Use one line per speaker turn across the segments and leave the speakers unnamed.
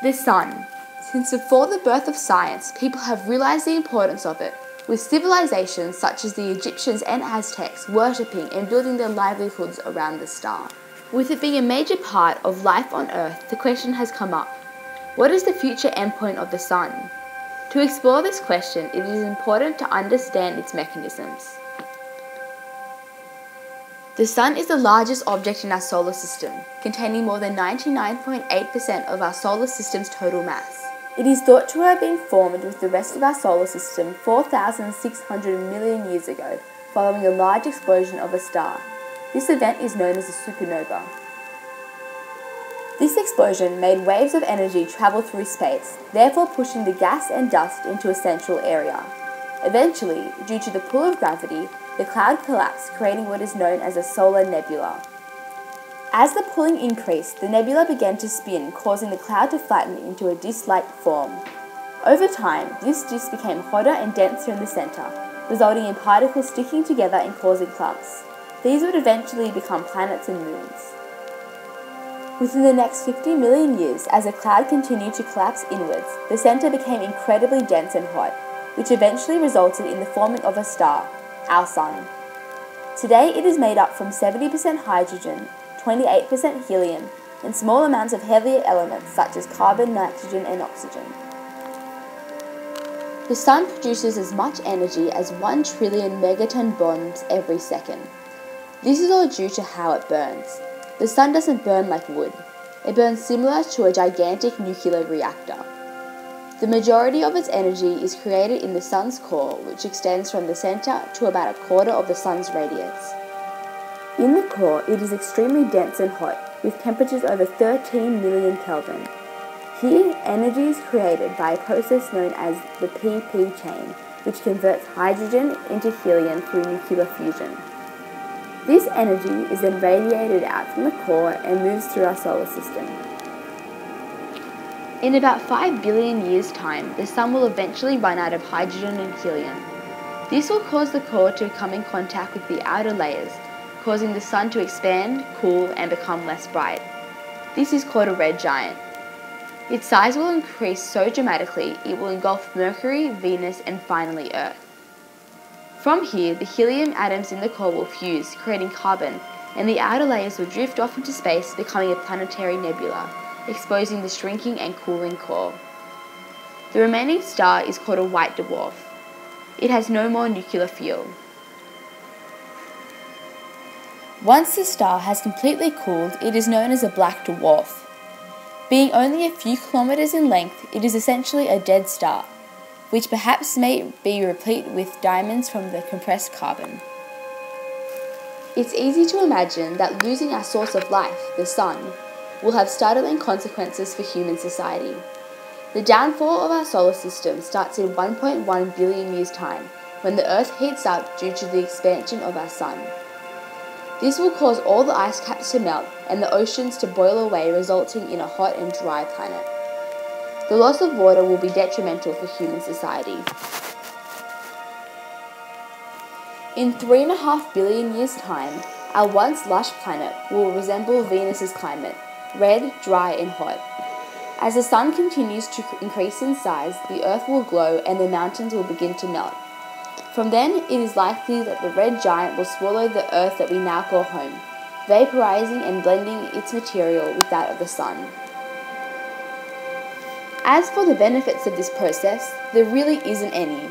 The sun. Since before the birth of science, people have realized the importance of it, with civilizations such as the Egyptians and Aztecs worshipping and building their livelihoods around the star. With it being a major part of life on Earth, the question has come up: what is the future endpoint of the sun? To explore this question, it is important to understand its mechanisms. The sun is the largest object in our solar system, containing more than 99.8% of our solar system's total mass. It is thought to have been formed with the rest of our solar system 4,600 million years ago, following a large explosion of a star. This event is known as a supernova. This explosion made waves of energy travel through space, therefore pushing the gas and dust into a central area. Eventually, due to the pull of gravity, the cloud collapsed, creating what is known as a solar nebula. As the pulling increased, the nebula began to spin, causing the cloud to flatten into a disc-like form. Over time, this disc became hotter and denser in the center, resulting in particles sticking together and causing clumps. These would eventually become planets and moons. Within the next 50 million years, as the cloud continued to collapse inwards, the center became incredibly dense and hot, which eventually resulted in the forming of a star, our sun. Today it is made up from 70% hydrogen, 28% helium, and small amounts of heavier elements such as carbon, nitrogen, and oxygen. The sun produces as much energy as 1 trillion megaton bombs every second. This is all due to how it burns. The sun doesn't burn like wood. It burns similar to a gigantic nuclear reactor. The majority of its energy is created in the sun's core, which extends from the center to about a quarter of the sun's radius. In the core, it is extremely dense and hot, with temperatures over 13 million Kelvin. Here, energy is created by a process known as the PP chain, which converts hydrogen into helium through nuclear fusion. This energy is then radiated out from the core and moves through our solar system. In about 5 billion years' time, the sun will eventually run out of hydrogen and helium. This will cause the core to come in contact with the outer layers, causing the sun to expand, cool, and become less bright. This is called a red giant. Its size will increase so dramatically it will engulf Mercury, Venus, and finally Earth. From here, the helium atoms in the core will fuse, creating carbon, and the outer layers will drift off into space, becoming a planetary nebula, exposing the shrinking and cooling core. The remaining star is called a white dwarf. It has no more nuclear fuel. Once the star has completely cooled, it is known as a black dwarf. Being only a few kilometers in length, it is essentially a dead star, which perhaps may be replete with diamonds from the compressed carbon. It's easy to imagine that losing our source of life, the sun, will have startling consequences for human society. The downfall of our solar system starts in 1.1 billion years' time, when the Earth heats up due to the expansion of our sun. This will cause all the ice caps to melt and the oceans to boil away, resulting in a hot and dry planet. The loss of water will be detrimental for human society. In 3.5 billion years' time, our once lush planet will resemble Venus's climate, red, dry, and hot. As the sun continues to increase in size, the Earth will glow and the mountains will begin to melt. From then, it is likely that the red giant will swallow the Earth that we now call home, vaporizing and blending its material with that of the sun. As for the benefits of this process, there really isn't any.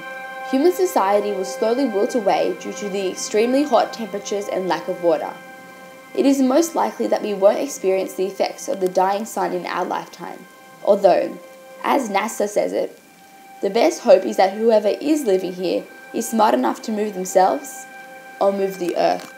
Human society will slowly wilt away due to the extremely hot temperatures and lack of water. It is most likely that we won't experience the effects of the dying sun in our lifetime, although, as NASA says it, the best hope is that whoever is living here is smart enough to move themselves or move the Earth.